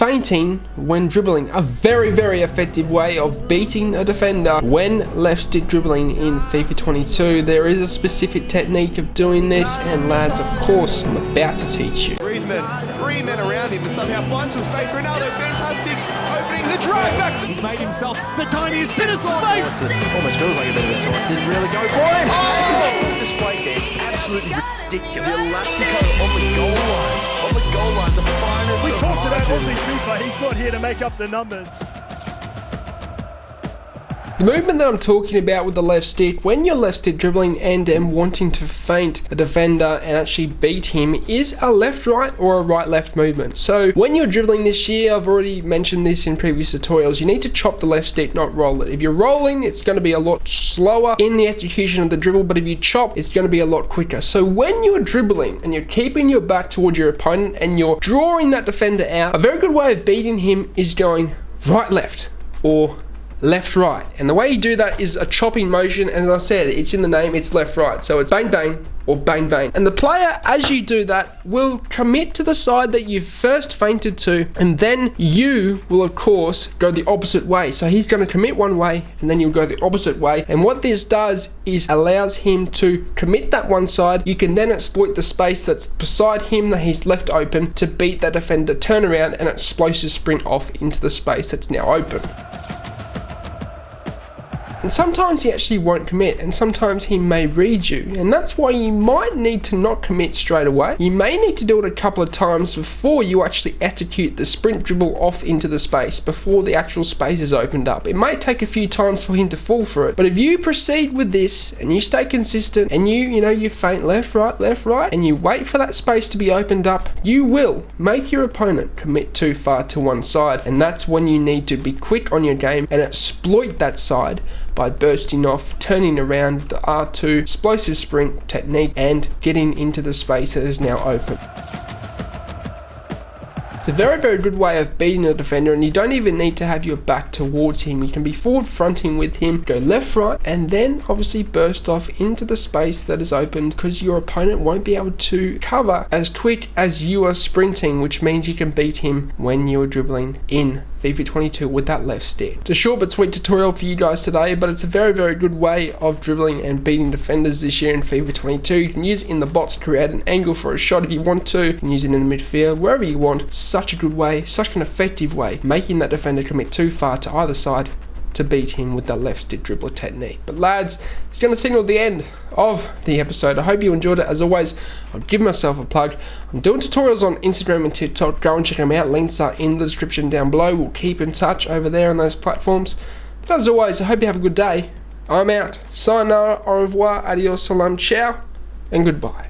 feinting when dribbling, a very, very effective way of beating a defender when left stick dribbling in FIFA 22. There is a specific technique of doing this, and lads, of course, I'm about to teach you. Griezmann, 3 men around him, and somehow finds some space. Ronaldo, fantastic, opening the drive back. He's made himself the tiniest bit of space. Almost feels like a bit of a time. Didn't really go for it. Oh! The display there is absolutely ridiculous. The Elastico on the goal line. On the goal line, the finest. We of talked about margins. AussieFIFA. He's not here to make up the numbers. The movement that I'm talking about with the left stick, when you're left stick dribbling and wanting to feint a defender and actually beat him, is a left-right or a right-left movement. So when you're dribbling this year, I've already mentioned this in previous tutorials, you need to chop the left stick, not roll it. If you're rolling, it's going to be a lot slower in the execution of the dribble, but if you chop, it's going to be a lot quicker. So when you're dribbling and you're keeping your back towards your opponent and you're drawing that defender out, a very good way of beating him is going right-left or left-right, and the way you do that is a chopping motion. As I said, it's in the name, it's left-right, so it's bang-bang or bang-bang, and the player, as you do that, will commit to the side that you've first feinted to, and then you will of course go the opposite way. So he's going to commit one way and then you'll go the opposite way, and what this does is allows him to commit that one side. You can then exploit the space that's beside him that he's left open to beat that defender, turn around and explosive sprint off into the space that's now open. And sometimes he actually won't commit, and sometimes he may read you, and that's why you might need to not commit straight away. You may need to do it a couple of times before you actually execute the sprint dribble off into the space, before the actual space is opened up. It may take a few times for him to fall for it, but if you proceed with this and you stay consistent and you feint left, right, and you wait for that space to be opened up, you will make your opponent commit too far to one side, and that's when you need to be quick on your game and exploit that side by bursting off, turning around with the R2 explosive sprint technique and getting into the space that is now open. It's a very, very good way of beating a defender, and you don't even need to have your back towards him. You can be forward fronting with him, go left, right, and then obviously burst off into the space that is open, because your opponent won't be able to cover as quick as you are sprinting, which means you can beat him when you are dribbling in FIFA 22 with that left stick. It's a short but sweet tutorial for you guys today, but it's a very, very good way of dribbling and beating defenders this year in FIFA 22. You can use it in the box to create an angle for a shot if you want to. You can use it in the midfield, wherever you want. It's such a good way, such an effective way, making that defender commit too far to either side to beat him with that left stick dribbler technique. But lads, it's going to signal the end of the episode. I hope you enjoyed it. As always, I'll give myself a plug. I'm doing tutorials on Instagram and TikTok. Go and check them out. Links are in the description down below. We'll keep in touch over there on those platforms. But as always, I hope you have a good day. I'm out. Sayonara, au revoir, adios, salam, ciao, and goodbye.